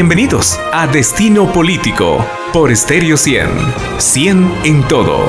Bienvenidos a Destino Político por Estéreo 100. 100 en todo.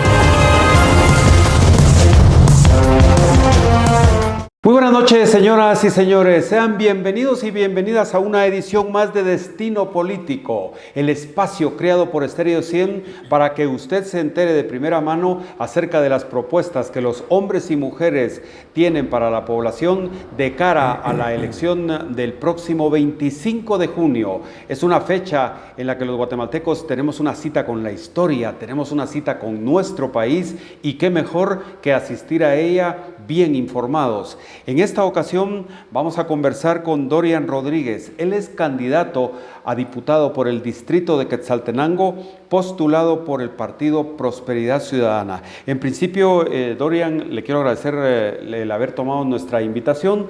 Muy buenas noches, señoras y señores. Sean bienvenidos y bienvenidas a una edición más de Destino Político, el espacio creado por Estéreo 100 para que usted se entere de primera mano acerca de las propuestas que los hombres y mujeres tienen para la población de cara a la elección del próximo 25 de junio. Es una fecha en la que los guatemaltecos tenemos una cita con la historia, tenemos una cita con nuestro país y qué mejor que asistir a ella bien informados. En esta ocasión vamos a conversar con Dorian Rodríguez. Él es candidato a diputado por el distrito de Quetzaltenango, postulado por el partido Prosperidad Ciudadana. En principio, Dorian, le quiero agradecer el haber tomado nuestra invitación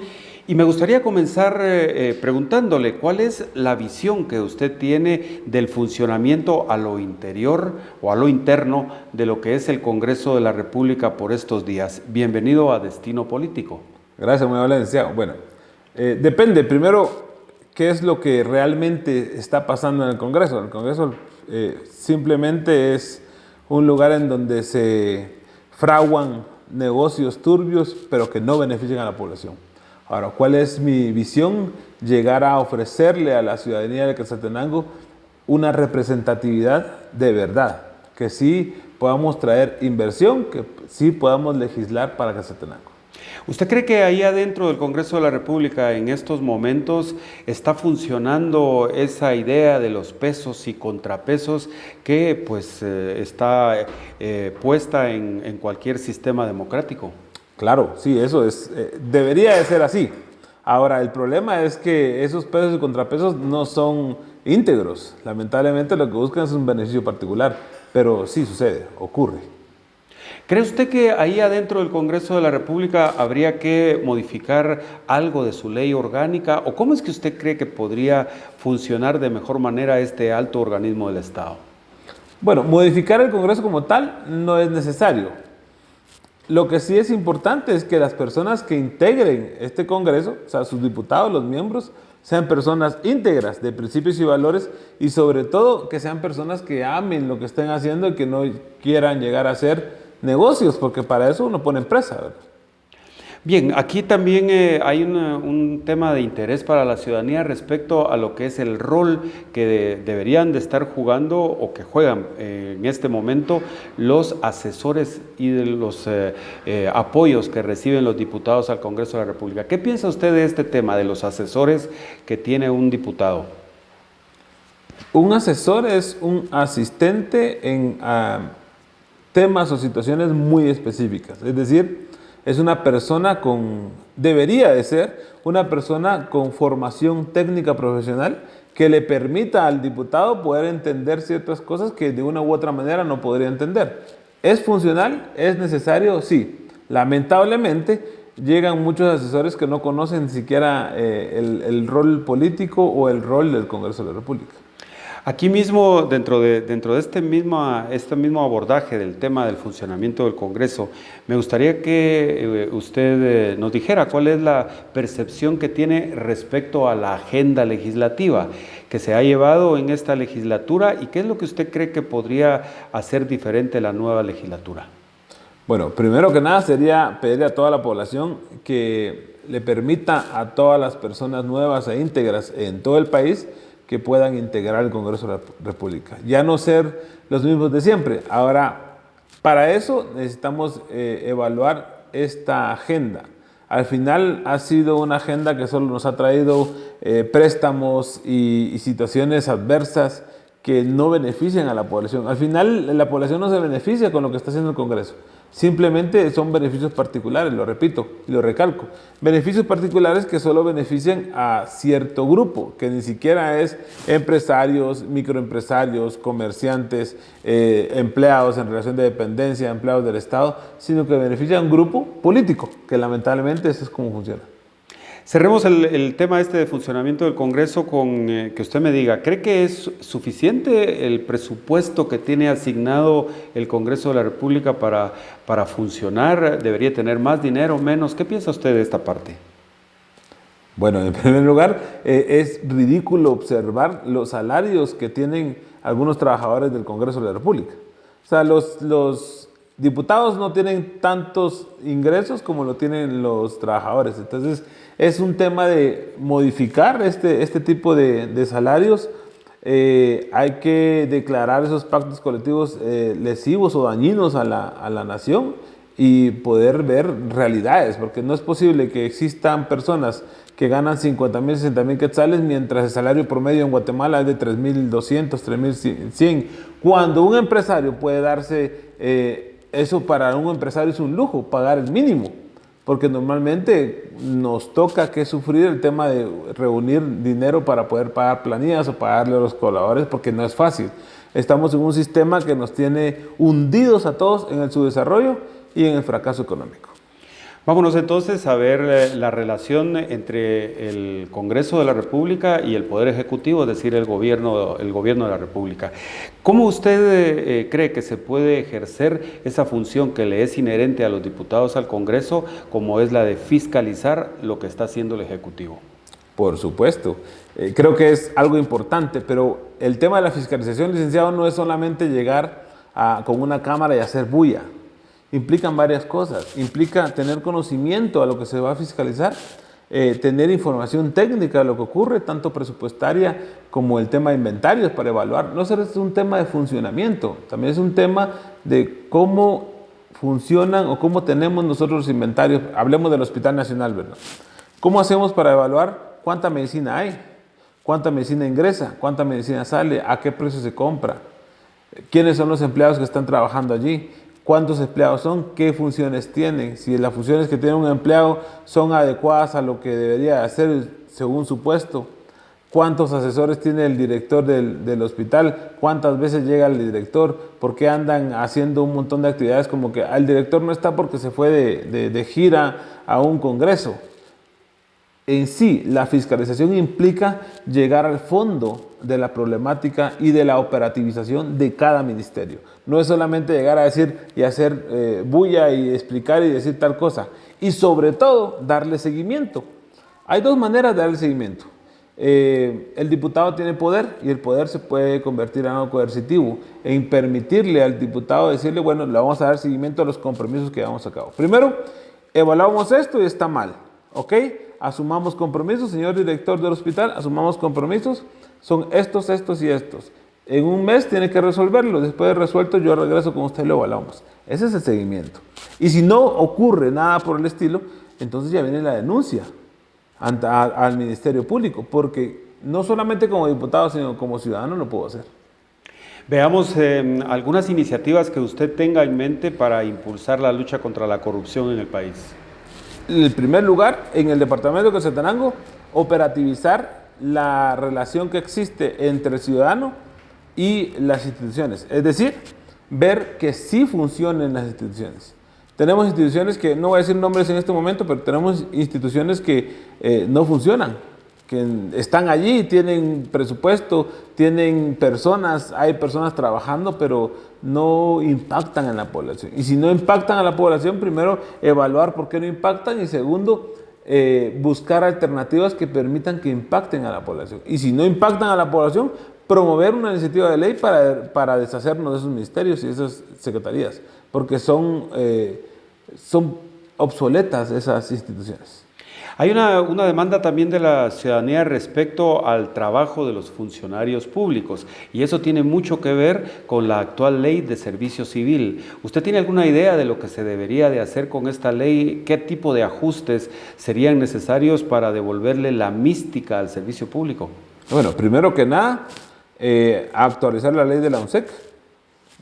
y me gustaría comenzar preguntándole cuál es la visión que usted tiene del funcionamiento a lo interior o a lo interno de lo que es el Congreso de la República por estos días. Bienvenido a Destino Político. Gracias, muy amable, licenciado. Bueno, depende, primero, qué es lo que realmente está pasando en el Congreso. El Congreso simplemente es un lugar en donde se fraguan negocios turbios, pero que no benefician a la población. Ahora, ¿cuál es mi visión? Llegar a ofrecerle a la ciudadanía de Quetzaltenango una representatividad de verdad, que sí podamos traer inversión, que sí podamos legislar para Quetzaltenango. ¿Usted cree que ahí adentro del Congreso de la República en estos momentos está funcionando esa idea de los pesos y contrapesos que pues está puesta en cualquier sistema democrático? Claro, sí, eso es, debería de ser así. Ahora, el problema es que esos pesos y contrapesos no son íntegros. Lamentablemente lo que buscan es un beneficio particular, pero sí sucede, ocurre. ¿Cree usted que ahí adentro del Congreso de la República habría que modificar algo de su ley orgánica? ¿O cómo es que usted cree que podría funcionar de mejor manera este alto organismo del Estado? Bueno, modificar el Congreso como tal no es necesario. Lo que sí es importante es que las personas que integren este Congreso, o sea, sus diputados, los miembros, sean personas íntegras de principios y valores y sobre todo que sean personas que amen lo que estén haciendo y que no quieran llegar a hacer negocios, porque para eso uno pone empresa, ¿verdad? Bien, aquí también hay un tema de interés para la ciudadanía respecto a lo que es el rol que deberían de estar jugando o que juegan en este momento los asesores y de los apoyos que reciben los diputados al Congreso de la República. ¿Qué piensa usted de este tema de los asesores que tiene un diputado? Un asesor es un asistente en temas o situaciones muy específicas, es decir, es una persona debería de ser una persona con formación técnica profesional que le permita al diputado poder entender ciertas cosas que de una u otra manera no podría entender. ¿Es funcional? ¿Es necesario? Sí. Lamentablemente llegan muchos asesores que no conocen ni siquiera el rol político o el rol del Congreso de la República. Aquí mismo, dentro de este mismo abordaje del tema del funcionamiento del Congreso, me gustaría que usted nos dijera cuál es la percepción que tiene respecto a la agenda legislativa que se ha llevado en esta legislatura y qué es lo que usted cree que podría hacer diferente la nueva legislatura. Bueno, primero que nada sería pedirle a toda la población que le permita a todas las personas nuevas e íntegras en todo el país que puedan integrar el Congreso de la República. Ya no ser los mismos de siempre. Ahora, para eso necesitamos evaluar esta agenda. Al final ha sido una agenda que solo nos ha traído préstamos y situaciones adversas que no benefician a la población. Al final la población no se beneficia con lo que está haciendo el Congreso. Simplemente son beneficios particulares, lo repito y lo recalco. Beneficios particulares que solo benefician a cierto grupo, que ni siquiera es empresarios, microempresarios, comerciantes, empleados en relación de dependencia, empleados del Estado, sino que beneficia a un grupo político, que lamentablemente eso es como funciona. Cerremos el tema de funcionamiento del Congreso con que usted me diga, ¿cree que es suficiente el presupuesto que tiene asignado el Congreso de la República para funcionar? ¿Debería tener más dinero, menos? ¿Qué piensa usted de esta parte? Bueno, en primer lugar, es ridículo observar los salarios que tienen algunos trabajadores del Congreso de la República. O sea, los diputados no tienen tantos ingresos como lo tienen los trabajadores. Entonces, es un tema de modificar este tipo de salarios. Hay que declarar esos pactos colectivos lesivos o dañinos a la nación y poder ver realidades, porque no es posible que existan personas que ganan 50,000, 60,000 quetzales, mientras el salario promedio en Guatemala es de 3,200, 3,100. Cuando un empresario puede darse, eso para un empresario es un lujo, pagar el mínimo, porque normalmente nos toca que sufrir el tema de reunir dinero para poder pagar planillas o pagarle a los colaboradores, porque no es fácil. Estamos en un sistema que nos tiene hundidos a todos en el subdesarrollo y en el fracaso económico. Vámonos entonces a ver la relación entre el Congreso de la República y el Poder Ejecutivo, es decir, el gobierno de la República. ¿Cómo usted cree que se puede ejercer esa función que le es inherente a los diputados al Congreso, como es la de fiscalizar lo que está haciendo el Ejecutivo? Por supuesto. Creo que es algo importante, pero el tema de la fiscalización, licenciado, no es solamente llegar con una cámara y hacer bulla. Implican varias cosas. Implica tener conocimiento a lo que se va a fiscalizar, tener información técnica de lo que ocurre, tanto presupuestaria como el tema de inventarios para evaluar. No solo es un tema de funcionamiento, también es un tema de cómo funcionan o cómo tenemos nosotros los inventarios. Hablemos del Hospital Nacional, ¿verdad? ¿Cómo hacemos para evaluar cuánta medicina hay? ¿Cuánta medicina ingresa? ¿Cuánta medicina sale? ¿A qué precio se compra? ¿Quiénes son los empleados que están trabajando allí? ¿Cuántos empleados son? ¿Qué funciones tienen? Si las funciones que tiene un empleado son adecuadas a lo que debería hacer según su puesto. ¿Cuántos asesores tiene el director del hospital? ¿Cuántas veces llega el director? ¿Por qué andan haciendo un montón de actividades como que el director no está porque se fue de gira a un congreso? En sí, la fiscalización implica llegar al fondo de la problemática y de la operativización de cada ministerio. No es solamente llegar a decir y hacer bulla y explicar y decir tal cosa. Y sobre todo, darle seguimiento. Hay dos maneras de darle seguimiento. El diputado tiene poder y el poder se puede convertir en algo coercitivo, en permitirle al diputado decirle, bueno, le vamos a dar seguimiento a los compromisos que llevamos a cabo. Primero, evaluamos esto y está mal, ¿ok? Asumamos compromisos, señor director del hospital, asumamos compromisos, son estos, estos y estos. En un mes tiene que resolverlo, después de resuelto yo regreso con usted y lo evaluamos. Ese es el seguimiento. Y si no ocurre nada por el estilo, entonces ya viene la denuncia al Ministerio Público, porque no solamente como diputado, sino como ciudadano lo puedo hacer. Veamos algunas iniciativas que usted tenga en mente para impulsar la lucha contra la corrupción en el país. En primer lugar, en el departamento de Quetzaltenango, operativizar la relación que existe entre el ciudadano y las instituciones. Es decir, ver que sí funcionen las instituciones. Tenemos instituciones que, no voy a decir nombres en este momento, pero tenemos instituciones que no funcionan, que están allí, tienen presupuesto, tienen personas, hay personas trabajando, pero no impactan en la población. Y si no impactan a la población, primero evaluar por qué no impactan y segundo, buscar alternativas que permitan que impacten a la población. Y si no impactan a la población, promover una iniciativa de ley para deshacernos de esos ministerios y esas secretarías, porque son obsoletas esas instituciones. Hay una demanda también de la ciudadanía respecto al trabajo de los funcionarios públicos y eso tiene mucho que ver con la actual ley de servicio civil. ¿Usted tiene alguna idea de lo que se debería de hacer con esta ley? ¿Qué tipo de ajustes serían necesarios para devolverle la mística al servicio público? Bueno, primero que nada, actualizar la ley de la ONSEC.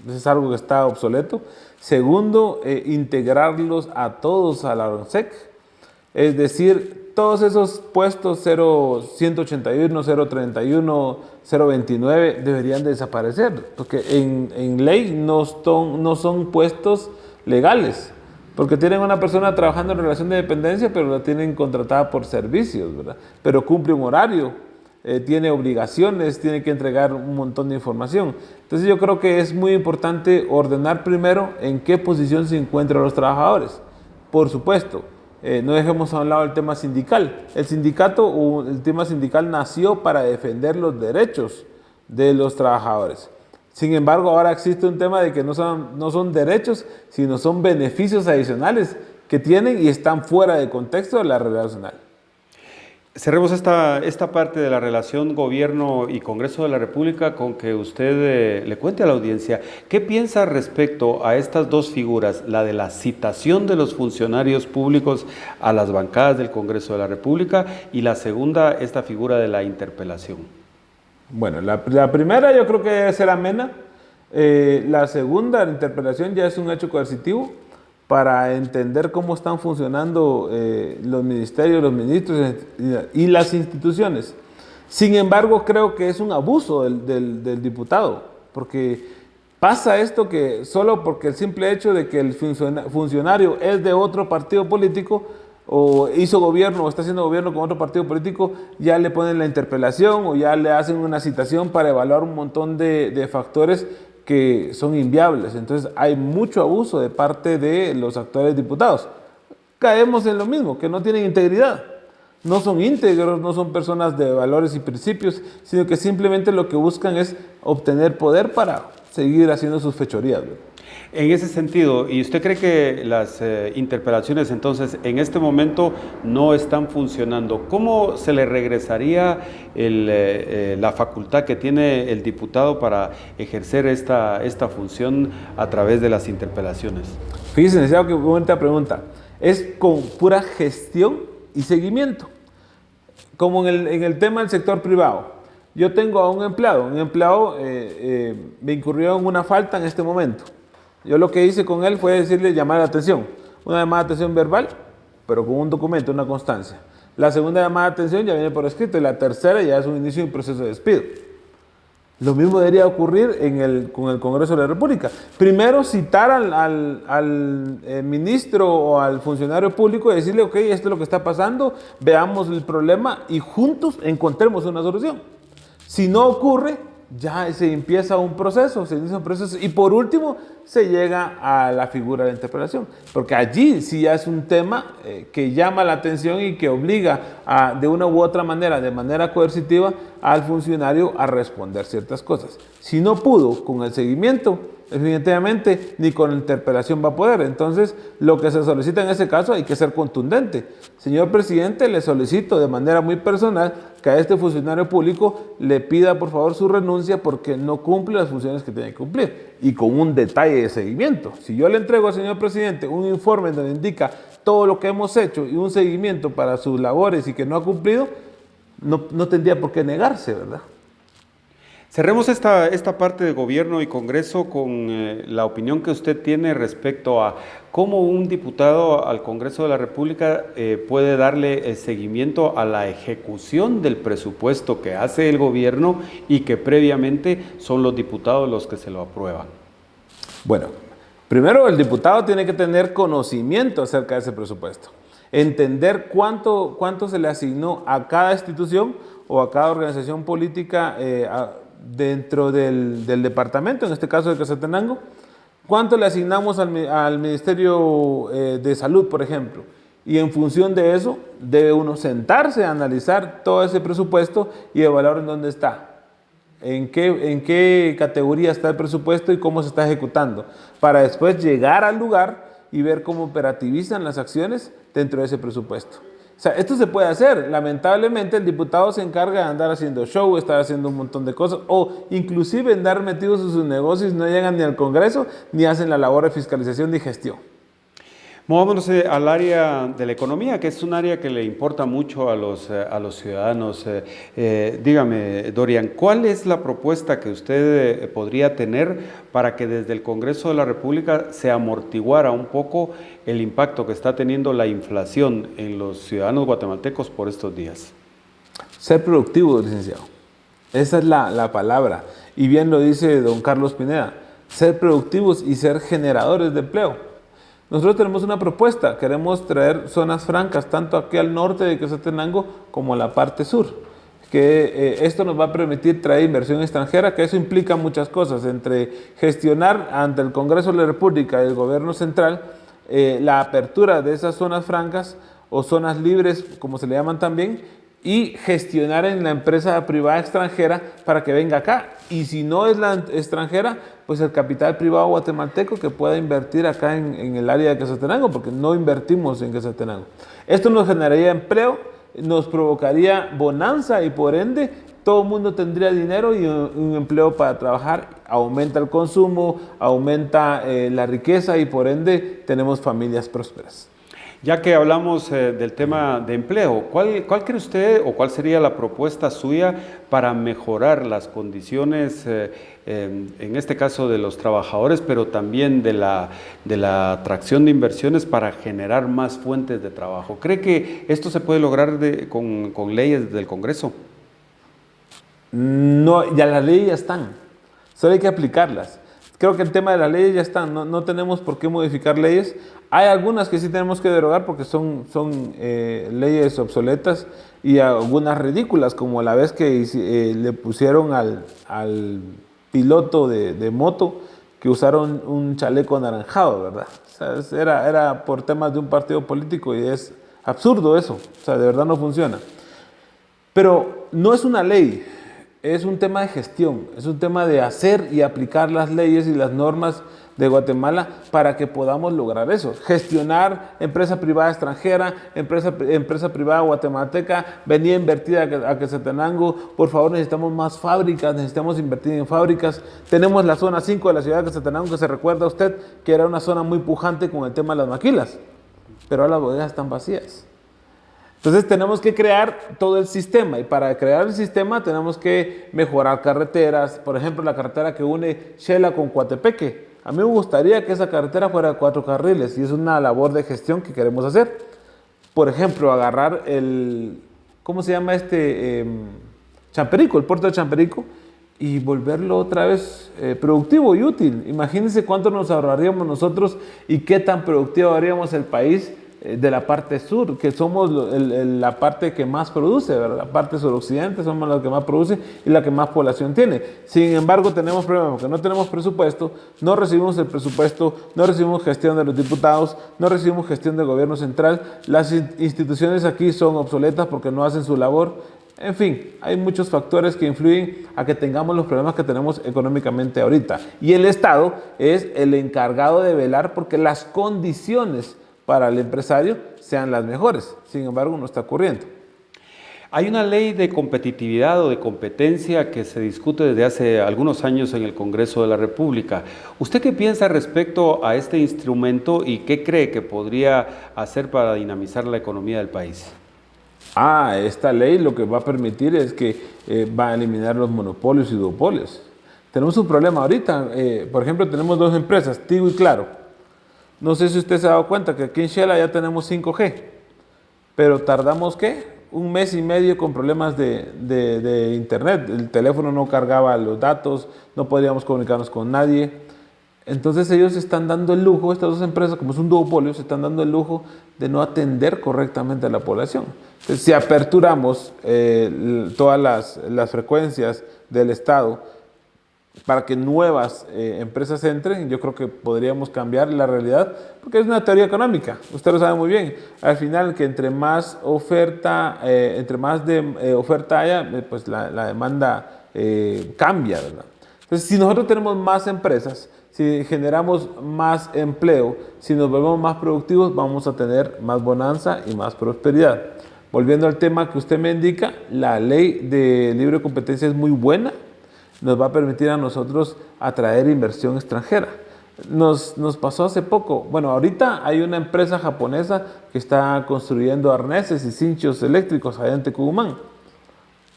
Eso es algo que está obsoleto. Segundo, integrarlos a todos a la ONSEC. Es decir, todos esos puestos 0181, 031, 029 deberían desaparecer, porque en ley no son puestos legales, porque tienen una persona trabajando en relación de dependencia, pero la tienen contratada por servicios, ¿verdad? Pero cumple un horario, tiene obligaciones, tiene que entregar un montón de información. Entonces yo creo que es muy importante ordenar primero en qué posición se encuentran los trabajadores. Por supuesto, no dejemos a un lado el tema sindical. El tema sindical nació para defender los derechos de los trabajadores. Sin embargo, ahora existe un tema de que no son derechos, sino son beneficios adicionales que tienen y están fuera de contexto de la realidad nacional. Cerremos esta parte de la relación gobierno y Congreso de la República con que usted le cuente a la audiencia qué piensa respecto a estas dos figuras, la de la citación de los funcionarios públicos a las bancadas del Congreso de la República y la segunda, esta figura de la interpelación. Bueno, la primera yo creo que debe ser amena. La segunda, la interpelación, ya es un hecho coercitivo para entender cómo están funcionando los ministerios, los ministros y las instituciones. Sin embargo, creo que es un abuso del diputado, porque pasa esto que solo porque el simple hecho de que el funcionario es de otro partido político o hizo gobierno o está haciendo gobierno con otro partido político, ya le ponen la interpelación o ya le hacen una citación para evaluar un montón de factores que son inviables. Entonces hay mucho abuso de parte de los actuales diputados. Caemos en lo mismo, que no tienen integridad. No son íntegros, no son personas de valores y principios, sino que simplemente lo que buscan es obtener poder para seguir haciendo sus fechorías. En ese sentido, ¿y usted cree que las interpelaciones entonces en este momento no están funcionando? ¿Cómo se le regresaría la facultad que tiene el diputado para ejercer esta función a través de las interpelaciones? Fíjese, licenciado, que buena pregunta. Es con pura gestión y seguimiento. Como en el tema del sector privado. Yo tengo a un empleado me incurrió en una falta en este momento. Yo lo que hice con él fue decirle llamar la atención. Una llamada de atención verbal, pero con un documento, una constancia. La segunda llamada de atención ya viene por escrito y la tercera ya es un inicio de un proceso de despido. Lo mismo debería ocurrir con el Congreso de la República. Primero citar al ministro o al funcionario público y decirle, ok, esto es lo que está pasando, veamos el problema y juntos encontremos una solución. Si no ocurre, ya se empieza un proceso, y por último se llega a la figura de la interpelación, porque allí sí ya es un tema que llama la atención y que obliga de una u otra manera, de manera coercitiva, al funcionario a responder ciertas cosas. Si no pudo con el seguimiento, definitivamente ni con la interpelación va a poder. Entonces, lo que se solicita en ese caso hay que ser contundente. Señor presidente, le solicito de manera muy personal que a este funcionario público le pida por favor su renuncia porque no cumple las funciones que tiene que cumplir. Y con un detalle de seguimiento. Si yo le entrego al señor presidente un informe donde indica todo lo que hemos hecho y un seguimiento para sus labores y que no ha cumplido, no tendría por qué negarse, ¿verdad? Cerremos esta parte de gobierno y Congreso con la opinión que usted tiene respecto a cómo un diputado al Congreso de la República puede darle seguimiento a la ejecución del presupuesto que hace el gobierno y que previamente son los diputados los que se lo aprueban. Bueno, primero el diputado tiene que tener conocimiento acerca de ese presupuesto, entender cuánto se le asignó a cada institución o a cada organización política dentro del departamento, en este caso de Quetzaltenango, cuánto le asignamos al Ministerio de Salud, por ejemplo, y en función de eso debe uno sentarse a analizar todo ese presupuesto y evaluar en dónde está, en qué categoría está el presupuesto y cómo se está ejecutando, para después llegar al lugar y ver cómo operativizan las acciones dentro de ese presupuesto. O sea, esto se puede hacer. Lamentablemente el diputado se encarga de andar haciendo show, estar haciendo un montón de cosas o inclusive andar metidos en sus negocios, no llegan ni al Congreso ni hacen la labor de fiscalización y gestión. Movámonos al área de la economía, que es un área que le importa mucho a los ciudadanos. Dígame, Dorian, ¿cuál es la propuesta que usted podría tener para que desde el Congreso de la República se amortiguara un poco el impacto que está teniendo la inflación en los ciudadanos guatemaltecos por estos días? Ser productivo, licenciado. Esa es la palabra. Y bien lo dice don Carlos Pineda, ser productivos y ser generadores de empleo. Nosotros tenemos una propuesta, queremos traer zonas francas, tanto aquí al norte de Quetzaltenango como a la parte sur. Que esto nos va a permitir traer inversión extranjera, que eso implica muchas cosas, entre gestionar ante el Congreso de la República y el gobierno central la apertura de esas zonas francas o zonas libres, como se le llaman también, y gestionar en la empresa privada extranjera para que venga acá. Y si no es la extranjera, pues el capital privado guatemalteco que pueda invertir acá en el área de Quetzaltenango, porque no invertimos en Quetzaltenango. Esto nos generaría empleo, nos provocaría bonanza y por ende todo el mundo tendría dinero y un empleo para trabajar, aumenta el consumo, aumenta la riqueza y por ende tenemos familias prósperas. Ya que hablamos del tema de empleo, ¿cuál cree usted o cuál sería la propuesta suya para mejorar las condiciones, en este caso de los trabajadores, pero también de la atracción de inversiones para generar más fuentes de trabajo? ¿Cree que esto se puede lograr con leyes del Congreso? No, ya las leyes ya están, solo hay que aplicarlas. Creo que el tema de las leyes ya está, no tenemos por qué modificar leyes. Hay algunas que sí tenemos que derogar porque son leyes obsoletas y algunas ridículas, como la vez que le pusieron al piloto de moto que usaron un chaleco anaranjado, ¿verdad? O sea, era por temas de un partido político y es absurdo eso, o sea, de verdad no funciona. Pero no es una ley. Es un tema de gestión, es un tema de hacer y aplicar las leyes y las normas de Guatemala para que podamos lograr eso. Gestionar empresa privada extranjera, empresa privada guatemalteca, venía a invertir a Quetzaltenango, por favor necesitamos más fábricas, necesitamos invertir en fábricas. Tenemos la zona 5 de la ciudad de Quetzaltenango, que se recuerda a usted que era una zona muy pujante con el tema de las maquilas, pero ahora las bodegas están vacías. Entonces tenemos que crear todo el sistema y para crear el sistema tenemos que mejorar carreteras, por ejemplo la carretera que une Xela con Coatepeque. A mí me gustaría que esa carretera fuera de 4 carriles y es una labor de gestión que queremos hacer. Por ejemplo, agarrar ¿cómo se llama Champerico, el puerto de Champerico y volverlo otra vez productivo y útil. Imagínense cuánto nos ahorraríamos nosotros y qué tan productivo haríamos el país de la parte sur, que somos la parte que más produce, ¿verdad? La parte suroccidente somos la que más produce y la que más población tiene. Sin embargo, tenemos problemas porque no tenemos presupuesto, no recibimos el presupuesto, no recibimos gestión de los diputados, no recibimos gestión del gobierno central, las instituciones aquí son obsoletas porque no hacen su labor. En fin, hay muchos factores que influyen a que tengamos los problemas que tenemos económicamente ahorita. Y el Estado es el encargado de velar porque las condiciones para el empresario sean las mejores. Sin embargo, no está ocurriendo. Hay una ley de competitividad o de competencia que se discute desde hace algunos años en el Congreso de la República. ¿Usted qué piensa respecto a este instrumento y qué cree que podría hacer para dinamizar la economía del país? Esta ley lo que va a permitir es que va a eliminar los monopolios y duopolios. Tenemos un problema ahorita. Por ejemplo, tenemos 2 empresas, Tigo y Claro. No sé si usted se ha dado cuenta que aquí en Xela ya tenemos 5G, pero tardamos, ¿qué? 1 mes y medio con problemas de internet. El teléfono no cargaba los datos, no podíamos comunicarnos con nadie. Entonces ellos se están dando el lujo, estas 2 empresas, como es un duopolio, se están dando el lujo de no atender correctamente a la población. Entonces, si aperturamos todas las frecuencias del Estado, para que nuevas empresas entren, yo creo que podríamos cambiar la realidad, porque es una teoría económica, usted lo sabe muy bien. Al final, que entre más oferta haya, pues la demanda cambia, ¿verdad? Entonces, si nosotros tenemos más empresas, si generamos más empleo, si nos volvemos más productivos, vamos a tener más bonanza y más prosperidad. Volviendo al tema que usted me indica, la ley de libre competencia es muy buena, nos va a permitir a nosotros atraer inversión extranjera. Nos pasó hace poco, bueno, ahorita hay una empresa japonesa que está construyendo arneses y cinchos eléctricos allá en Tecumán.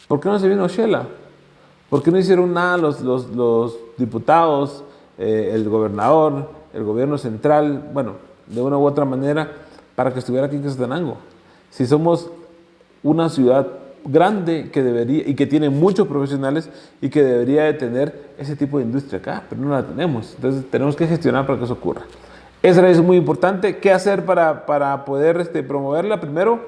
¿Por qué no se vino a Xela? ¿Por qué no hicieron nada los diputados, el gobernador, el gobierno central, bueno, de una u otra manera, para que estuviera aquí en Quetzaltenango? Si somos una ciudad grande que debería y que tiene muchos profesionales y que debería de tener ese tipo de industria acá, pero no la tenemos. Entonces tenemos que gestionar para que eso ocurra. Esa es muy importante. ¿Qué hacer para poder promoverla? Primero,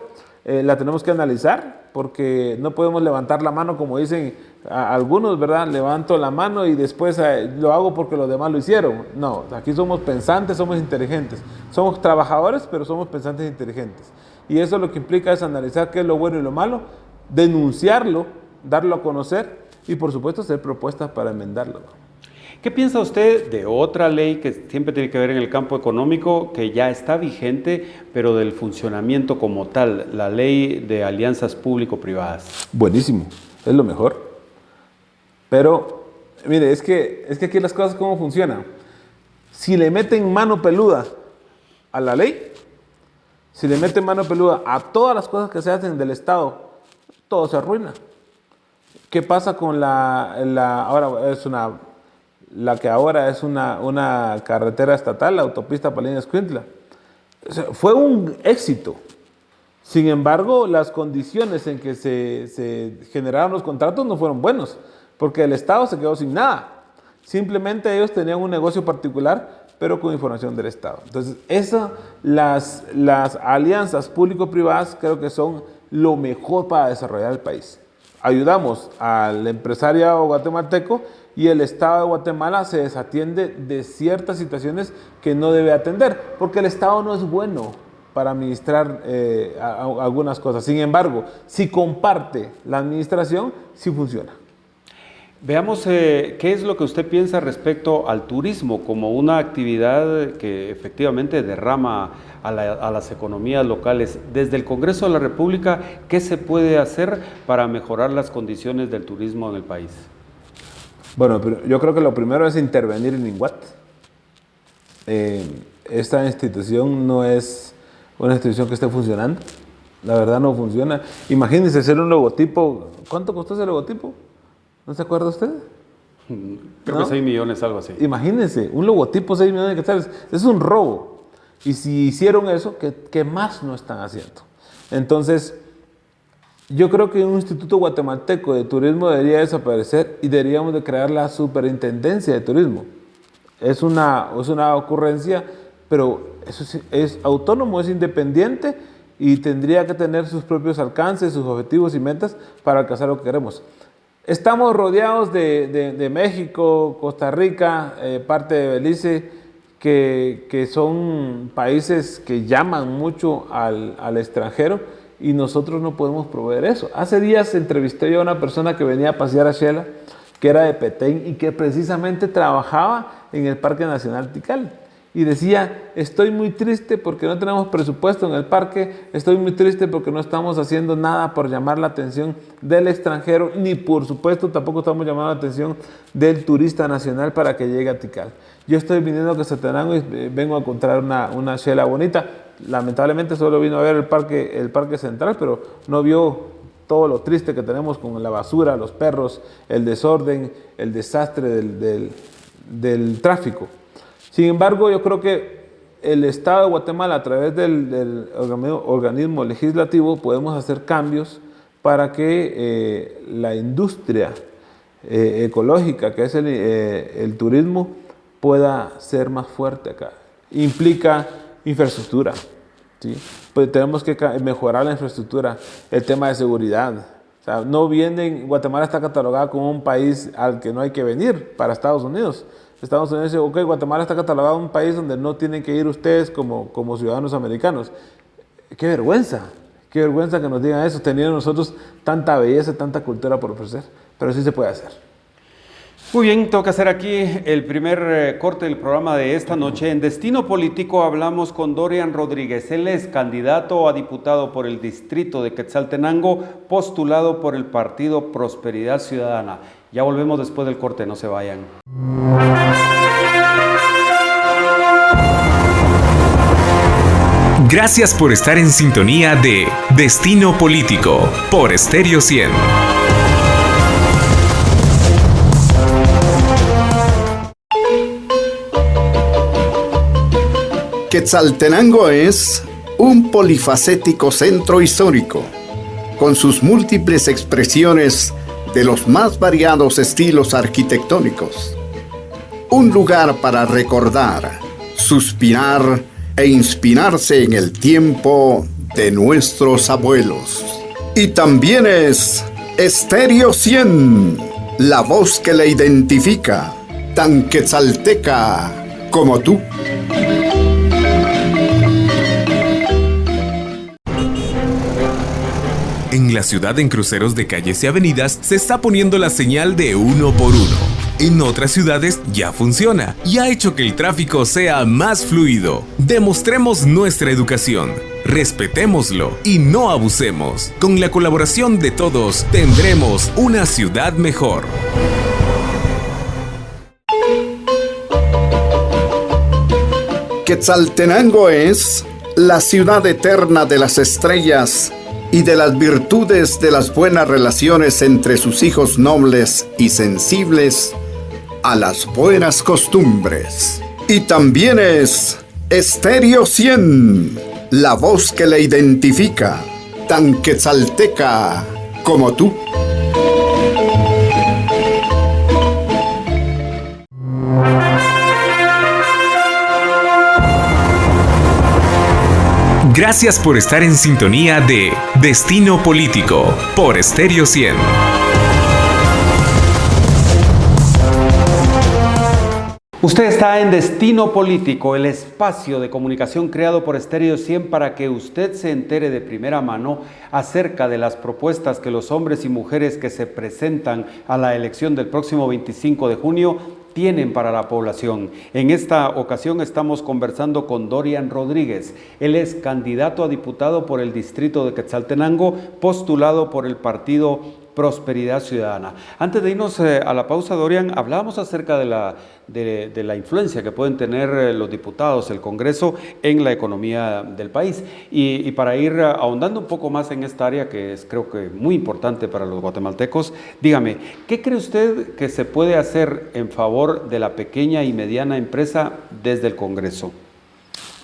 la tenemos que analizar, porque no podemos levantar la mano como dicen algunos, ¿verdad? Levanto la mano y después lo hago porque los demás lo hicieron. No, aquí somos pensantes, somos inteligentes. Somos trabajadores, pero somos pensantes e inteligentes. Y eso lo que implica es analizar qué es lo bueno y lo malo, denunciarlo, darlo a conocer y por supuesto hacer propuestas para enmendarlo. ¿Qué piensa usted de otra ley que siempre tiene que ver en el campo económico, que ya está vigente, pero del funcionamiento como tal, la ley de alianzas público-privadas? Buenísimo, es lo mejor. Pero, mire, es que aquí las cosas cómo funcionan. Si le meten mano peluda a la ley, si le meten mano peluda a todas las cosas que se hacen del Estado, todo se arruina. ¿Qué pasa con la que ahora es una carretera estatal, la autopista Palín-Escuintla? O sea, fue un éxito. Sin embargo, las condiciones en que se generaron los contratos no fueron buenos, porque el Estado se quedó sin nada. Simplemente ellos tenían un negocio particular, pero con información del Estado. Entonces, las alianzas público-privadas creo que son lo mejor para desarrollar el país. Ayudamos al empresariado guatemalteco y el Estado de Guatemala se desatiende de ciertas situaciones que no debe atender, porque el Estado no es bueno para administrar algunas cosas. Sin embargo, si comparte la administración, sí funciona. Veamos qué es lo que usted piensa respecto al turismo como una actividad que efectivamente derrama a las economías locales. Desde el Congreso de la República, ¿qué se puede hacer para mejorar las condiciones del turismo en el país? Bueno, pero yo creo que lo primero es intervenir en INGUAT. Esta institución no es una institución que esté funcionando. La verdad no funciona. Imagínense hacer un logotipo. ¿Cuánto costó ese logotipo? ¿No se acuerda usted? Creo que 6 millones, algo así. Imagínense, un logotipo 6 millones de quetzales. Es un robo. Y si hicieron eso, ¿qué más no están haciendo? Entonces, yo creo que un instituto guatemalteco de turismo debería desaparecer y deberíamos de crear la superintendencia de turismo. Es una ocurrencia, pero eso es autónomo, es independiente y tendría que tener sus propios alcances, sus objetivos y metas para alcanzar lo que queremos. Estamos rodeados de México, Costa Rica, parte de Belice, que son países que llaman mucho al extranjero y nosotros no podemos proveer eso. Hace días entrevisté yo a una persona que venía a pasear a Xela, que era de Petén y que precisamente trabajaba en el Parque Nacional Tikal. Y decía, estoy muy triste porque no tenemos presupuesto en el parque, estoy muy triste porque no estamos haciendo nada por llamar la atención del extranjero, ni por supuesto tampoco estamos llamando la atención del turista nacional para que llegue a Tikal. Yo estoy viniendo a Quetzaltenango y vengo a encontrar una Xela bonita. Lamentablemente solo vino a ver el parque central, pero no vio todo lo triste que tenemos con la basura, los perros, el desorden, el desastre del tráfico. Sin embargo, yo creo que el Estado de Guatemala, a través del organismo legislativo, podemos hacer cambios para que la industria ecológica, que es el turismo, pueda ser más fuerte acá. Implica infraestructura, ¿sí? Pues tenemos que mejorar la infraestructura, el tema de seguridad. O sea, Guatemala está catalogada como un país al que no hay que venir para Estados Unidos. Estados Unidos dice, ok, Guatemala está catalogado un país donde no tienen que ir ustedes como ciudadanos americanos. ¡Qué vergüenza! ¡Qué vergüenza que nos digan eso! Teniendo nosotros tanta belleza, tanta cultura por ofrecer. Pero sí se puede hacer. Muy bien, tengo que hacer aquí el primer corte del programa de esta noche. En Destino Político hablamos con Dorian Rodríguez. Él es candidato a diputado por el distrito de Quetzaltenango, postulado por el partido Prosperidad Ciudadana. Ya volvemos después del corte, no se vayan. Gracias por estar en sintonía de Destino Político por Estéreo 100. Quetzaltenango es un polifacético centro histórico, con sus múltiples expresiones de los más variados estilos arquitectónicos. Un lugar para recordar, suspirar e inspirarse en el tiempo de nuestros abuelos. Y también es Estéreo 100, la voz que le identifica, tan quetzalteca como tú. En la ciudad, en cruceros de calles y avenidas, se está poniendo la señal de 1 por 1. En otras ciudades ya funciona y ha hecho que el tráfico sea más fluido. Demostremos nuestra educación, respetémoslo y no abusemos. Con la colaboración de todos, tendremos una ciudad mejor. Quetzaltenango es la ciudad eterna de las estrellas y de las virtudes de las buenas relaciones entre sus hijos nobles y sensibles a las buenas costumbres. Y también es Estéreo 100, la voz que le identifica, tan quetzalteca como tú. Gracias por estar en sintonía de Destino Político por Estéreo 100. Usted está en Destino Político, el espacio de comunicación creado por Estéreo 100 para que usted se entere de primera mano acerca de las propuestas que los hombres y mujeres que se presentan a la elección del próximo 25 de junio tienen para la población. En esta ocasión estamos conversando con Dorian Rodríguez. Él es candidato a diputado por el distrito de Quetzaltenango, postulado por el partido Prosperidad Ciudadana. Antes de irnos a la pausa, Dorian, hablábamos acerca de la influencia que pueden tener los diputados, el Congreso, en la economía del país. Y para ir ahondando un poco más en esta área, que es creo que muy importante para los guatemaltecos, dígame, ¿qué cree usted que se puede hacer en favor de la pequeña y mediana empresa desde el Congreso?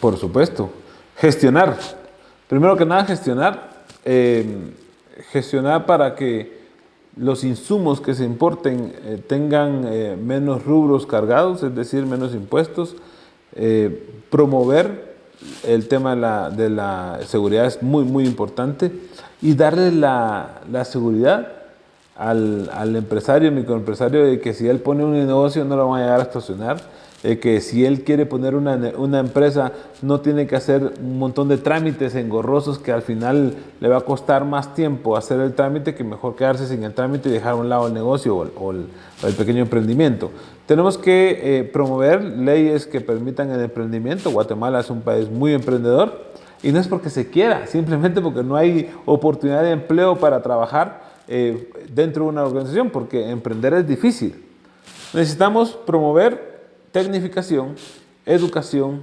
Por supuesto, gestionar. Primero que nada, gestionar para que los insumos que se importen tengan menos rubros cargados, es decir, menos impuestos. Promover el tema de la seguridad es muy, muy importante, y darle la seguridad al empresario, microempresario, de que si él pone un negocio no lo van a llegar a estacionar, que si él quiere poner una empresa no tiene que hacer un montón de trámites engorrosos que al final le va a costar más tiempo hacer el trámite que mejor quedarse sin el trámite y dejar a un lado el negocio o el pequeño emprendimiento. Tenemos que promover leyes que permitan el emprendimiento. Guatemala es un país muy emprendedor, y no es porque se quiera, simplemente porque no hay oportunidad de empleo para trabajar dentro de una organización, porque emprender es difícil. Necesitamos promover tecnificación, educación,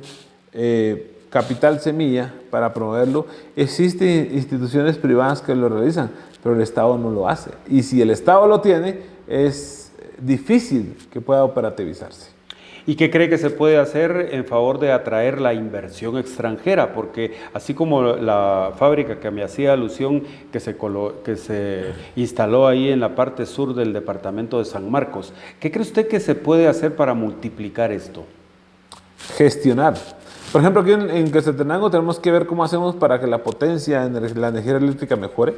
capital semilla para promoverlo. Existen instituciones privadas que lo realizan, pero el Estado no lo hace. Y si el Estado lo tiene, es difícil que pueda operativizarse. ¿Y qué cree que se puede hacer en favor de atraer la inversión extranjera? Porque así como la fábrica que me hacía alusión que se instaló ahí en la parte sur del departamento de San Marcos, ¿qué cree usted que se puede hacer para multiplicar esto? Gestionar. Por ejemplo, aquí en Quetzaltenango tenemos que ver cómo hacemos para que la potencia de la energía eléctrica mejore,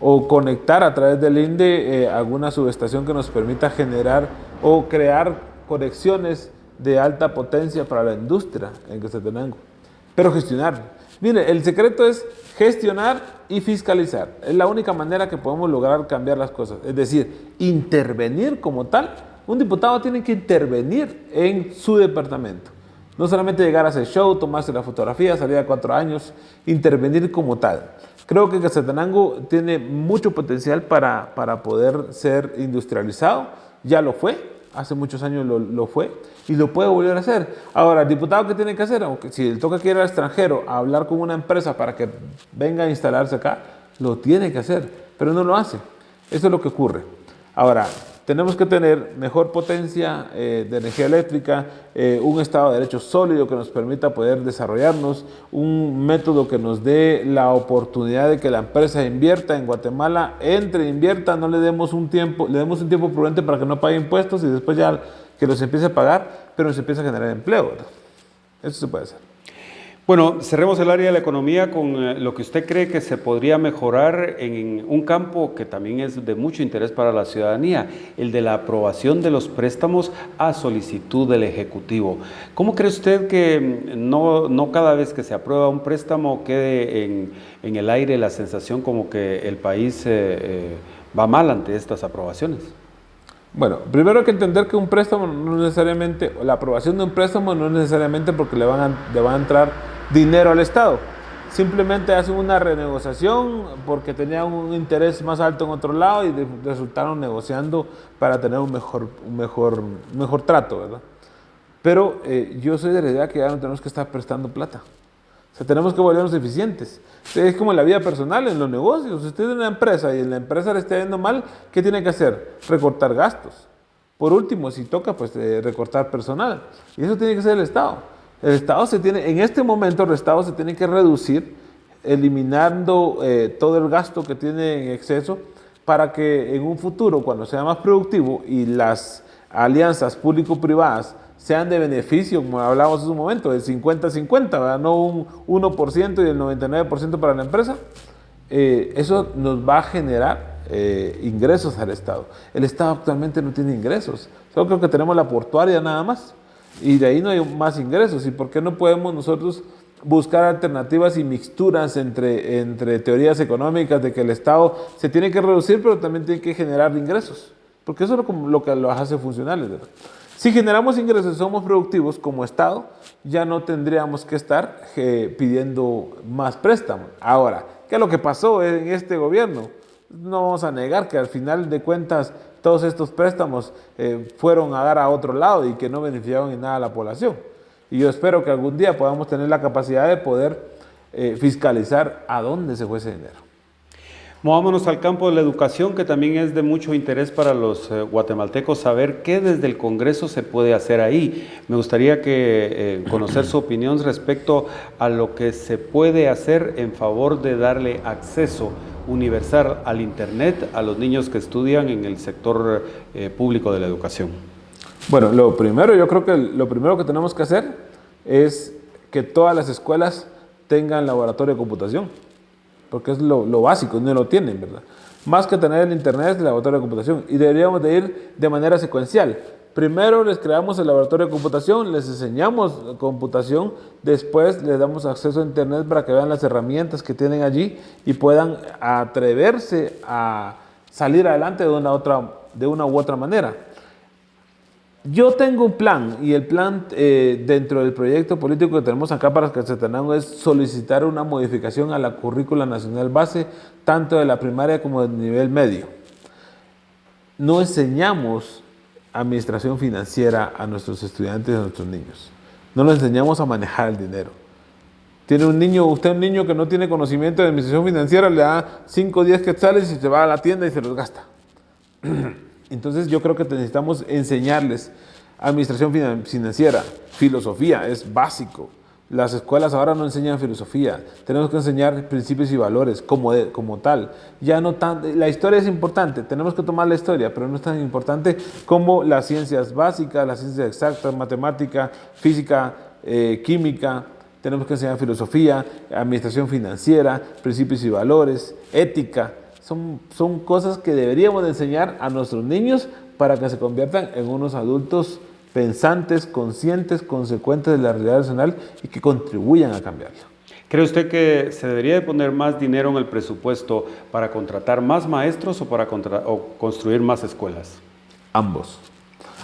o conectar a través del INDE alguna subestación que nos permita generar o crear conexiones de alta potencia para la industria en Quetzaltenango. Pero gestionar. Mire, el secreto es gestionar y fiscalizar. Es la única manera que podemos lograr cambiar las cosas. Es decir, intervenir como tal. Un diputado tiene que intervenir en su departamento. No solamente llegar a hacer show, tomarse la fotografía, salir a 4 años, intervenir como tal. Creo que Quetzaltenango tiene mucho potencial para poder ser industrializado. Ya lo fue. Hace muchos años lo fue y lo puede volver a hacer. Ahora, el diputado, ¿qué tiene que hacer? Aunque si le toca que ir al extranjero a hablar con una empresa para que venga a instalarse acá, lo tiene que hacer, pero no lo hace. Eso es lo que ocurre. Ahora, tenemos que tener mejor potencia de energía eléctrica, un Estado de Derecho sólido que nos permita poder desarrollarnos, un método que nos dé la oportunidad de que la empresa invierta en Guatemala, invierta, no le demos un tiempo prudente para que no pague impuestos y después ya que los empiece a pagar, pero se empieza a generar empleo, ¿verdad? Eso se puede hacer. Bueno, cerremos el área de la economía con lo que usted cree que se podría mejorar en un campo que también es de mucho interés para la ciudadanía, el de la aprobación de los préstamos a solicitud del Ejecutivo. ¿Cómo cree usted que no cada vez que se aprueba un préstamo quede en el aire la sensación como que el país va mal ante estas aprobaciones? Bueno, primero hay que entender que un préstamo no necesariamente, la aprobación de un préstamo no es necesariamente porque le va a entrar dinero al Estado. Simplemente hacen una renegociación porque tenían un interés más alto en otro lado y resultaron negociando para tener un mejor trato, ¿verdad? Pero yo soy de la idea que ya no tenemos que estar prestando plata. O sea, tenemos que volvernos eficientes. Es como en la vida personal, en los negocios. Si usted es una empresa y en la empresa le está yendo mal, ¿qué tiene que hacer? Recortar gastos. Por último, si toca, pues recortar personal. Y eso tiene que ser el Estado. El Estado en este momento el Estado se tiene que reducir, eliminando todo el gasto que tiene en exceso, para que en un futuro, cuando sea más productivo y las alianzas público-privadas sean de beneficio, como hablábamos hace un momento, del 50-50, ¿verdad? No un 1% y el 99% para la empresa, eso nos va a generar ingresos al Estado. El Estado actualmente no tiene ingresos, solo creo que tenemos la portuaria nada más, y de ahí no hay más ingresos. ¿Y por qué no podemos nosotros buscar alternativas y mixturas entre teorías económicas de que el Estado se tiene que reducir, pero también tiene que generar ingresos? Porque eso es lo que los hace funcionales, ¿verdad? Si generamos ingresos y somos productivos como Estado, ya no tendríamos que estar pidiendo más préstamos. Ahora, ¿qué es lo que pasó en este gobierno? No vamos a negar que al final de cuentas todos estos préstamos fueron a dar a otro lado y que no beneficiaron en nada a la población. Y yo espero que algún día podamos tener la capacidad de poder fiscalizar a dónde se fue ese dinero. Movámonos al campo de la educación, que también es de mucho interés para los guatemaltecos saber qué desde el Congreso se puede hacer ahí. Me gustaría conocer su opinión respecto a lo que se puede hacer en favor de darle acceso universal al Internet a los niños que estudian en el sector público de la educación. Bueno, yo creo que lo primero que tenemos que hacer es que todas las escuelas tengan laboratorio de computación, porque es lo básico, no lo tienen, ¿verdad? Más que tener el Internet, el laboratorio de computación, y deberíamos de ir de manera secuencial. Primero les creamos el laboratorio de computación, les enseñamos computación, después les damos acceso a Internet para que vean las herramientas que tienen allí y puedan atreverse a salir adelante de una u otra manera. Yo tengo un plan, y el plan dentro del proyecto político que tenemos acá para Quetzaltenango es solicitar una modificación a la currícula nacional base, tanto de la primaria como del nivel medio. No enseñamos administración financiera a nuestros estudiantes y a nuestros niños. No les enseñamos a manejar el dinero. Tiene un niño que no tiene conocimiento de administración financiera, le da 5 o 10 quetzales y se va a la tienda y se los gasta. Entonces yo creo que necesitamos enseñarles administración financiera, filosofía, es básico. Las escuelas ahora no enseñan filosofía, tenemos que enseñar principios y valores como tal. Ya no la historia es importante, tenemos que tomar la historia, pero no es tan importante como las ciencias básicas, las ciencias exactas, matemática, física, química. Tenemos que enseñar filosofía, administración financiera, principios y valores, ética. Son cosas que deberíamos de enseñar a nuestros niños para que se conviertan en unos adultos pensantes, conscientes, consecuentes de la realidad nacional y que contribuyan a cambiarla. ¿Cree usted que se debería de poner más dinero en el presupuesto para contratar más maestros o para construir más escuelas? Ambos.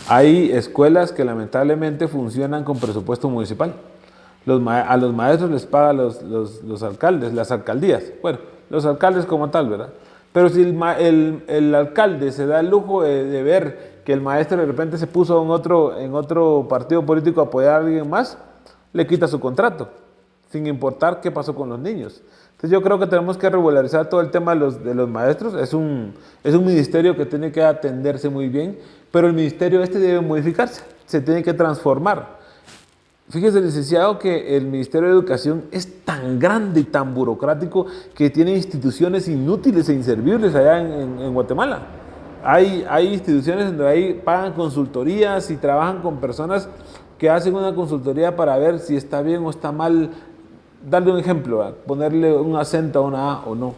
Hay escuelas que lamentablemente funcionan con presupuesto municipal. A los maestros les pagan los alcaldes, las alcaldías. Bueno, los alcaldes como tal, ¿verdad? Pero si el alcalde se da el lujo de ver que el maestro de repente se puso en otro partido político a apoyar a alguien más, le quita su contrato, sin importar qué pasó con los niños. Entonces yo creo que tenemos que regularizar todo el tema de los maestros. Es un ministerio que tiene que atenderse muy bien, pero el ministerio debe modificarse, se tiene que transformar. Fíjese, licenciado, que el Ministerio de Educación es tan grande y tan burocrático que tiene instituciones inútiles e inservibles allá en Guatemala. Hay instituciones donde pagan consultorías y trabajan con personas que hacen una consultoría para ver si está bien o está mal darle un ejemplo, ponerle un acento a una A o no.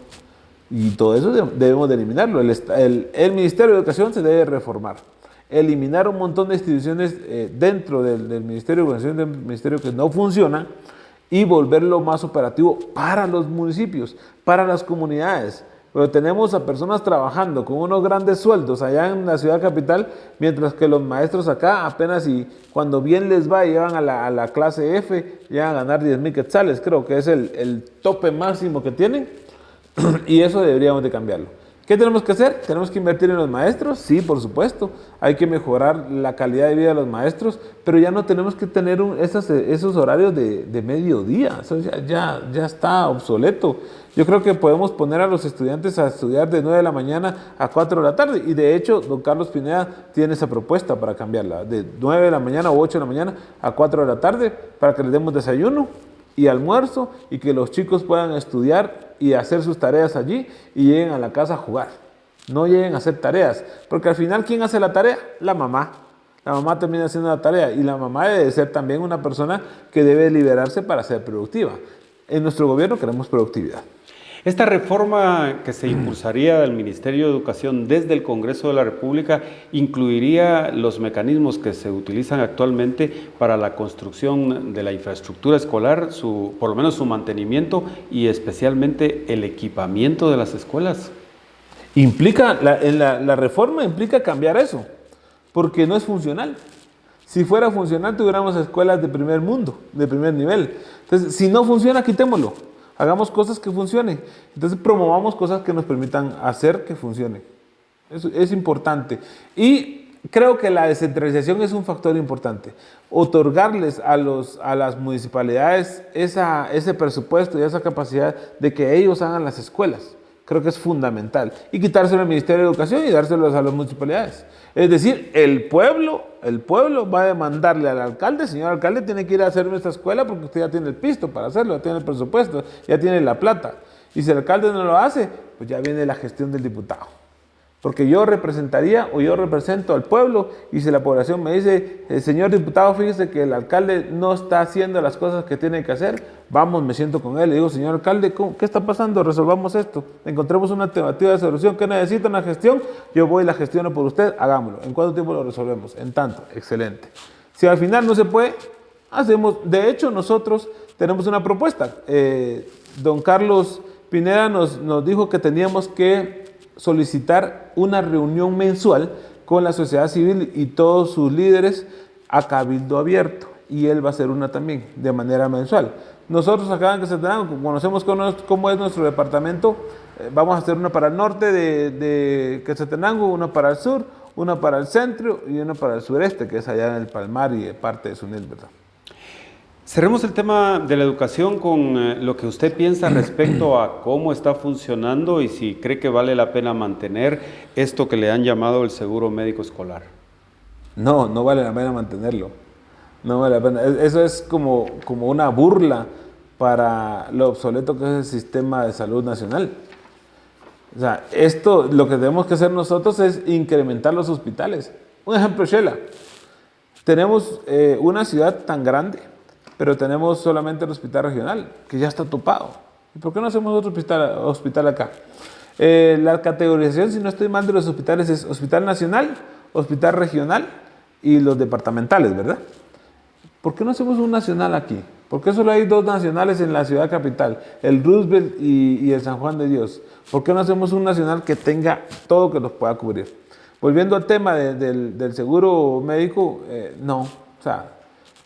Y todo eso debemos de eliminarlo. El Ministerio de Educación se debe reformar. Eliminar un montón de instituciones dentro del Ministerio de Educación, del Ministerio que no funcionan, y volverlo más operativo para los municipios, para las comunidades. Pero tenemos a personas trabajando con unos grandes sueldos allá en la ciudad capital, mientras que los maestros acá apenas, y cuando bien les va y llevan a la clase F, llegan a ganar 10,000 quetzales, creo que es el tope máximo que tienen, y eso deberíamos de cambiarlo. ¿Qué tenemos que hacer? ¿Tenemos que invertir en los maestros? Sí, por supuesto. Hay que mejorar la calidad de vida de los maestros, pero ya no tenemos que tener esos horarios de mediodía. Eso ya está obsoleto. Yo creo que podemos poner a los estudiantes a estudiar de 9 de la mañana a 4 de la tarde. Y de hecho, don Carlos Pineda tiene esa propuesta para cambiarla. De 9 de la mañana o 8 de la mañana a 4 de la tarde, para que les demos desayuno y almuerzo y que los chicos puedan estudiar y hacer sus tareas allí y lleguen a la casa a jugar. No lleguen a hacer tareas, porque al final, ¿quién hace la tarea? La mamá. La mamá termina haciendo la tarea, y la mamá debe ser también una persona que debe liberarse para ser productiva. En nuestro gobierno queremos productividad. Esta reforma que se impulsaría del Ministerio de Educación desde el Congreso de la República incluiría los mecanismos que se utilizan actualmente para la construcción de la infraestructura escolar, por lo menos su mantenimiento y especialmente el equipamiento de las escuelas. La reforma implica cambiar eso, porque no es funcional. Si fuera funcional, tuviéramos escuelas de primer mundo, de primer nivel. Entonces, si no funciona, quitémoslo. Hagamos cosas que funcionen. Entonces promovamos cosas que nos permitan hacer que funcione. Eso es importante. Y creo que la descentralización es un factor importante. Otorgarles a las municipalidades ese presupuesto y esa capacidad de que ellos hagan las escuelas. Creo que es fundamental. Y quitárselo al Ministerio de Educación y dárselos a las municipalidades. Es decir, el pueblo va a demandarle al alcalde: señor alcalde, tiene que ir a hacer nuestra escuela porque usted ya tiene el pisto para hacerlo, ya tiene el presupuesto, ya tiene la plata. Y si el alcalde no lo hace, pues ya viene la gestión del diputado. Porque yo representaría o yo represento al pueblo, y si la población me dice: señor diputado, fíjese que el alcalde no está haciendo las cosas que tiene que hacer, vamos, me siento con él, le digo: señor alcalde, ¿qué está pasando? Resolvamos esto, encontremos una alternativa de solución. ¿Qué necesita? Una gestión, yo voy y la gestiono por usted, hagámoslo. ¿En cuánto tiempo lo resolvemos? En tanto. Excelente. Si al final no se puede, hacemos. De hecho, nosotros tenemos una propuesta. Don Carlos Pineda nos dijo que teníamos que solicitar una reunión mensual con la sociedad civil y todos sus líderes a cabildo abierto, y él va a hacer una también de manera mensual. Nosotros acá en Quetzaltenango conocemos cómo es nuestro departamento. Vamos a hacer una para el norte de Quetzaltenango, una para el sur, una para el centro y una para el sureste, que es allá en el Palmar y parte de Sunil, ¿verdad? Cerremos el tema de la educación con lo que usted piensa respecto a cómo está funcionando y si cree que vale la pena mantener esto que le han llamado el seguro médico escolar. No vale la pena mantenerlo. No vale la pena. Eso es como una burla para lo obsoleto que es el sistema de salud nacional. O sea, lo que tenemos que hacer nosotros es incrementar los hospitales. Un ejemplo, Shela. Tenemos una ciudad tan grande, pero tenemos solamente el hospital regional, que ya está topado. ¿Y por qué no hacemos otro hospital acá? La categorización, si no estoy mal, de los hospitales es hospital nacional, hospital regional y los departamentales, ¿verdad? ¿Por qué no hacemos un nacional aquí? ¿Por qué solo hay 2 nacionales en la ciudad capital? El Roosevelt y el San Juan de Dios. ¿Por qué no hacemos un nacional que tenga todo que los pueda cubrir? Volviendo al tema del seguro médico, no. O sea,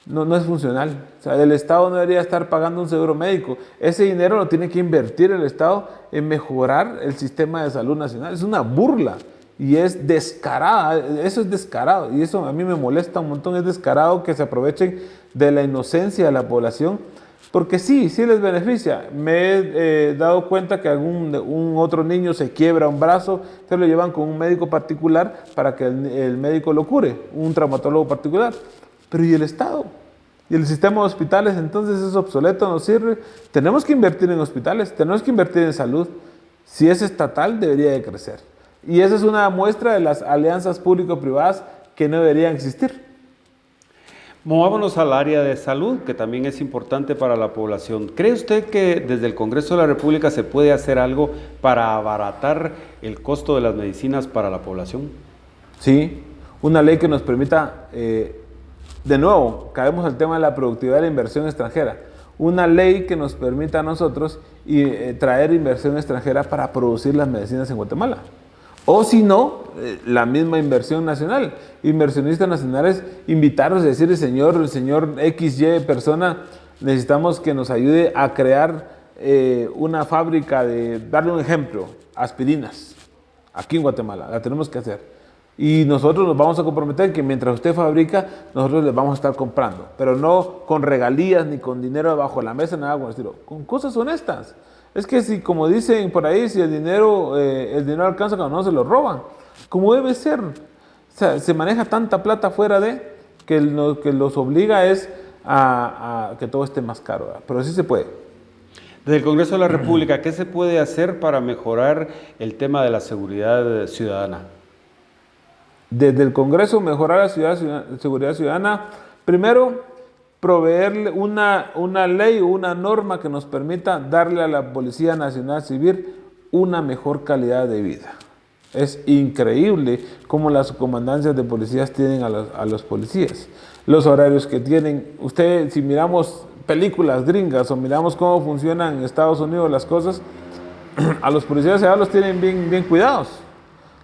no es funcional. O sea, el Estado no debería estar pagando un seguro médico. Ese dinero lo tiene que invertir el Estado en mejorar el sistema de salud nacional. Es una burla y es descarada. Eso es descarado y eso a mí me molesta un montón. Es descarado que se aprovechen de la inocencia de la población, porque sí les beneficia. Me he dado cuenta que un otro niño se quiebra un brazo, se lo llevan con un médico particular para que el médico lo cure, un traumatólogo particular. Pero ¿y el Estado? ¿Y el sistema de hospitales? Entonces es obsoleto, no sirve. Tenemos que invertir en hospitales, tenemos que invertir en salud. Si es estatal, debería de crecer. Y esa es una muestra de las alianzas público-privadas que no deberían existir. Movámonos al área de salud, que también es importante para la población. ¿Cree usted que desde el Congreso de la República se puede hacer algo para abaratar el costo de las medicinas para la población? Sí, una ley que nos permita, de nuevo, caemos al tema de la productividad de la inversión extranjera. Una ley que nos permita a nosotros traer inversión extranjera para producir las medicinas en Guatemala. O si no, la misma inversión nacional. Inversionistas nacionales, invitarlos a decir, señor XY persona, necesitamos que nos ayude a crear una fábrica darle un ejemplo, aspirinas, aquí en Guatemala, la tenemos que hacer. Y nosotros nos vamos a comprometer que mientras usted fabrica, nosotros les vamos a estar comprando, pero no con regalías ni con dinero debajo de la mesa, nada con el estilo, con cosas honestas. Es que si, como dicen por ahí, si el dinero alcanza cuando no se lo roban, como debe ser. O sea, se maneja tanta plata fuera que lo que los obliga es a que todo esté más caro, ¿verdad? Pero sí se puede. Desde el Congreso de la República, ¿qué se puede hacer para mejorar el tema de la seguridad ciudadana? Desde el Congreso, mejorar la seguridad ciudadana. Primero, proveerle una ley o una norma que nos permita darle a la Policía Nacional Civil una mejor calidad de vida. Es increíble cómo las comandancias de policías tienen a los policías. Los horarios que tienen. Si miramos películas gringas o miramos cómo funcionan en Estados Unidos las cosas, a los policías allá los tienen bien cuidados.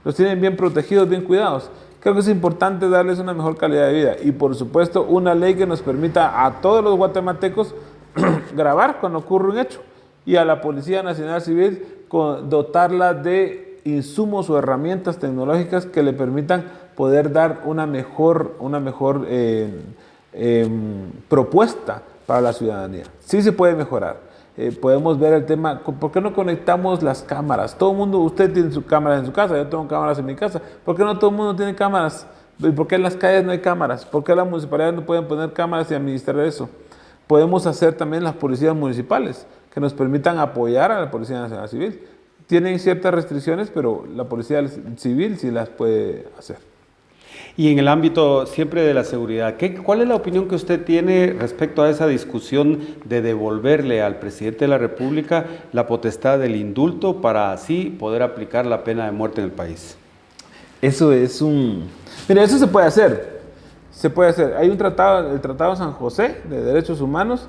Los tienen bien protegidos, bien cuidados. Creo que es importante darles una mejor calidad de vida y, por supuesto, una ley que nos permita a todos los guatemaltecos grabar cuando ocurre un hecho y a la Policía Nacional Civil dotarla de insumos o herramientas tecnológicas que le permitan poder dar una mejor propuesta para la ciudadanía. Sí se puede mejorar. Podemos ver el tema, ¿por qué no conectamos las cámaras? Todo el mundo, usted tiene sus cámaras en su casa, yo tengo cámaras en mi casa. ¿Por qué no todo el mundo tiene cámaras? ¿Por qué en las calles no hay cámaras? ¿Por qué las municipalidades no pueden poner cámaras y administrar eso? Podemos hacer también las policías municipales, que nos permitan apoyar a la Policía Nacional Civil. Tienen ciertas restricciones, pero la Policía Civil sí las puede hacer. Y en el ámbito siempre de la seguridad, ¿cuál es la opinión que usted tiene respecto a esa discusión de devolverle al presidente de la República la potestad del indulto para así poder aplicar la pena de muerte en el país? Eso es Mira, eso se puede hacer. Se puede hacer. Hay un tratado, el Tratado San José de Derechos Humanos,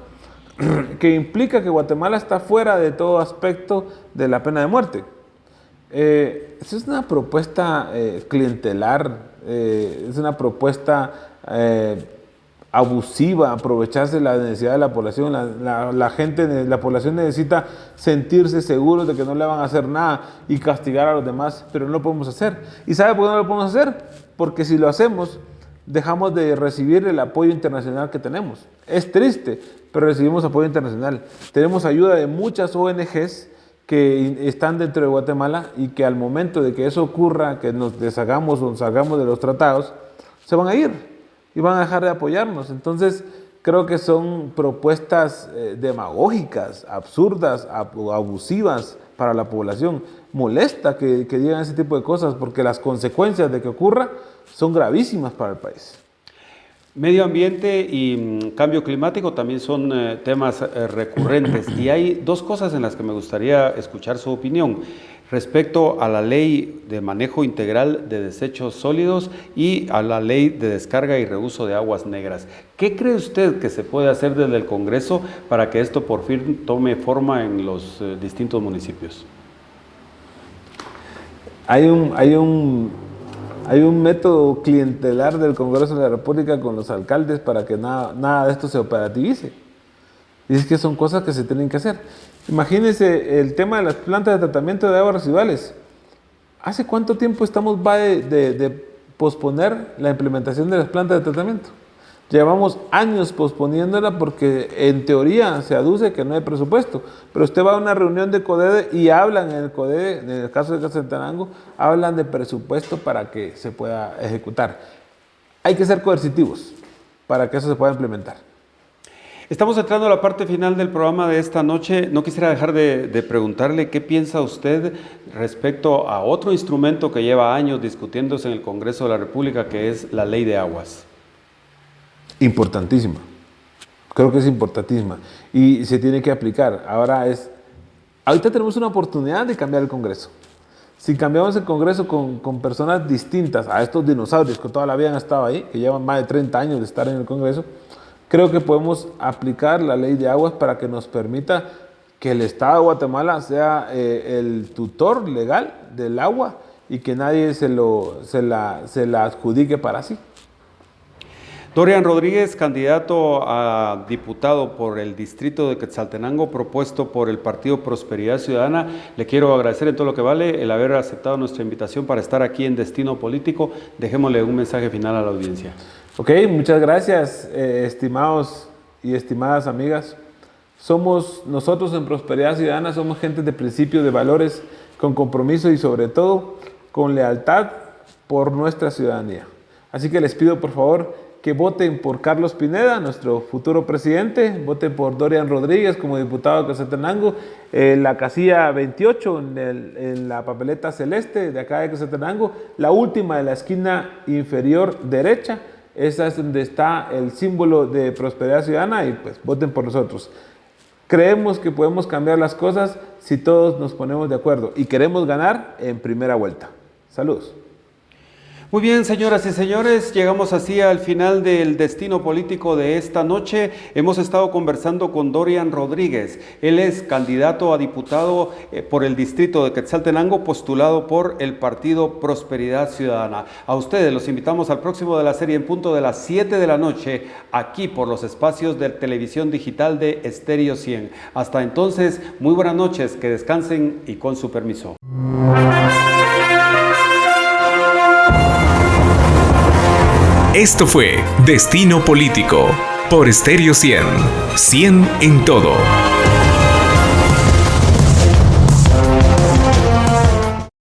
que implica que Guatemala está fuera de todo aspecto de la pena de muerte. Esa es una propuesta clientelar. Es una propuesta abusiva, aprovecharse de la necesidad de la población. La población necesita sentirse seguros de que no le van a hacer nada y castigar a los demás, pero no lo podemos hacer. ¿Y sabe por qué no lo podemos hacer? Porque si lo hacemos, dejamos de recibir el apoyo internacional que tenemos. Es triste, pero recibimos apoyo internacional. Tenemos ayuda de muchas ONGs que están dentro de Guatemala y que al momento de que eso ocurra, que nos deshagamos o salgamos de los tratados, se van a ir y van a dejar de apoyarnos. Entonces, creo que son propuestas demagógicas, absurdas, abusivas para la población. Molesta que digan ese tipo de cosas porque las consecuencias de que ocurra son gravísimas para el país. Medio ambiente y cambio climático también son temas recurrentes y hay dos cosas en las que me gustaría escuchar su opinión respecto a la ley de manejo integral de desechos sólidos y a la ley de descarga y reuso de aguas negras. ¿Qué cree usted que se puede hacer desde el Congreso para que esto por fin tome forma en los distintos municipios? Hay un método clientelar del Congreso de la República con los alcaldes para que nada de esto se operativice. Y es que son cosas que se tienen que hacer. Imagínense el tema de las plantas de tratamiento de aguas residuales. ¿Hace cuánto tiempo estamos de posponer la implementación de las plantas de tratamiento? Llevamos años posponiéndola porque en teoría se aduce que no hay presupuesto. Pero usted va a una reunión de CODEDE y hablan en el CODEDE, en el caso de Quetzaltenango, hablan de presupuesto para que se pueda ejecutar. Hay que ser coercitivos para que eso se pueda implementar. Estamos entrando a la parte final del programa de esta noche. No quisiera dejar de preguntarle qué piensa usted respecto a otro instrumento que lleva años discutiéndose en el Congreso de la República, que es la Ley de Aguas. importantísima. Creo que es importantísima y se tiene que aplicar. Ahorita tenemos una oportunidad de cambiar el Congreso. Si cambiamos el Congreso con personas distintas a estos dinosaurios que toda la vida han estado ahí, que llevan más de 30 años de estar en el Congreso, creo que podemos aplicar la ley de aguas para que nos permita que el Estado de Guatemala sea el tutor legal del agua y que nadie se la adjudique para sí. Dorian Rodríguez, candidato a diputado por el distrito de Quetzaltenango, propuesto por el Partido Prosperidad Ciudadana. Le quiero agradecer en todo lo que vale el haber aceptado nuestra invitación para estar aquí en Destino Político. Dejémosle un mensaje final a la audiencia. Ok, muchas gracias, estimados y estimadas amigas. Nosotros en Prosperidad Ciudadana somos gente de principios, de valores, con compromiso y sobre todo con lealtad por nuestra ciudadanía. Así que les pido por favor que voten por Carlos Pineda, nuestro futuro presidente, voten por Dorian Rodríguez como diputado de Quetzaltenango, la casilla 28 en la papeleta celeste de acá de Quetzaltenango, la última de la esquina inferior derecha, esa es donde está el símbolo de Prosperidad Ciudadana y pues voten por nosotros. Creemos que podemos cambiar las cosas si todos nos ponemos de acuerdo y queremos ganar en primera vuelta. Saludos. Muy bien, señoras y señores, llegamos así al final del Destino Político de esta noche. Hemos estado conversando con Dorian Rodríguez. Él es candidato a diputado por el distrito de Quetzaltenango, postulado por el Partido Prosperidad Ciudadana. A ustedes los invitamos al próximo de la serie en punto de las 7 de la noche, aquí por los espacios de televisión digital de Estéreo 100. Hasta entonces, muy buenas noches, que descansen y con su permiso. Esto fue Destino Político por Estéreo 100. 100 en todo.